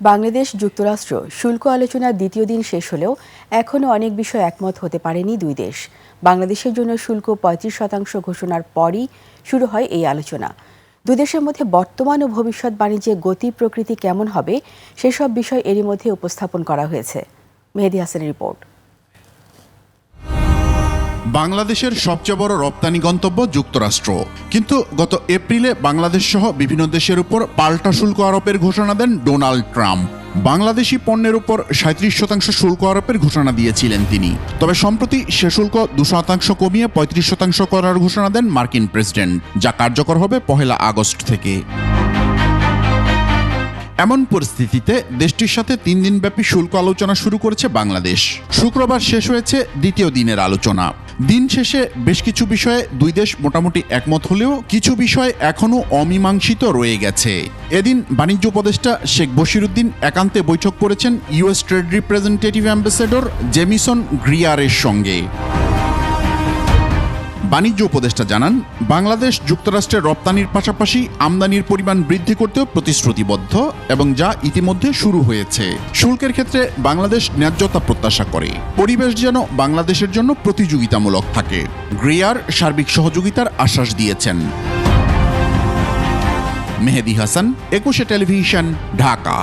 বাংলাদেশ যুক্তরাষ্ট্র শুল্ক আলোচনার দ্বিতীয় দিন শেষ হলেও এখনও অনেক বিষয় একমত হতে পারেনি দুই দেশ। বাংলাদেশের জন্য শুল্ক ৩৫% ঘোষণার পরই শুরু হয় এই আলোচনা। দুই দেশের মধ্যে বর্তমান ও ভবিষ্যৎ বাণিজ্যে গতি প্রকৃতি কেমন হবে সেসব বিষয় এরই মধ্যে উপস্থাপন করা হয়েছে। মেহেদী হাসানের রিপোর্ট। বাংলাদেশের সবচেয়ে বড় রপ্তানি গন্তব্য যুক্তরাষ্ট্র, কিন্তু গত এপ্রিলে বাংলাদেশ সহ বিভিন্ন দেশের উপর পাল্টা শুল্ক আরোপের ঘোষণা দেন ডোনাল্ড ট্রাম্প। বাংলাদেশি পণ্যের উপর ৩৭% শুল্ক আরোপের ঘোষণা দিয়েছিলেন তিনি। তবে সম্প্রতি সে শুল্ক ২% কমিয়ে ৩৫% করার ঘোষণা দেন মার্কিন প্রেসিডেন্ট, যা কার্যকর হবে ১ আগস্ট থেকে। এমন পরিস্থিতিতে দেশটির সাথে ৩ দিনব্যাপী শুল্ক আলোচনা শুরু করেছে বাংলাদেশ। শুক্রবার শেষ হয়েছে দ্বিতীয় দিনের আলোচনা। দিন শেষে বেশ কিছু বিষয়ে দুই দেশ মোটামুটি একমত হলেও কিছু বিষয় এখনও অমীমাংসিত রয়ে গেছে। এদিন বাণিজ্য উপদেষ্টা শেখ বশিরউদ্দিন একান্তে বৈঠক করেছেন US trade representative ambassador Jamieson গ্রিয়ারের সঙ্গে। বাণিজ্য উপদেষ্টা জানান, বাংলাদেশ যুক্তরাষ্ট্রের রপ্তানির পাশাপাশি আমদানির পরিমাণ বৃদ্ধি করতেও প্রতিশ্রুতিবদ্ধ এবং যা ইতিমধ্যে শুরু হয়েছে। শুল্কের ক্ষেত্রে বাংলাদেশ ন্যায্যতা প্রত্যাশা করে, পরিবেশ যেন বাংলাদেশের জন্য প্রতিযোগিতামূলক থাকে। গ্রিয়ার সার্বিক সহযোগিতার আশ্বাস দিয়েছেন। মেহেদী হাসান, ২১ টেলিভিশন, ঢাকা।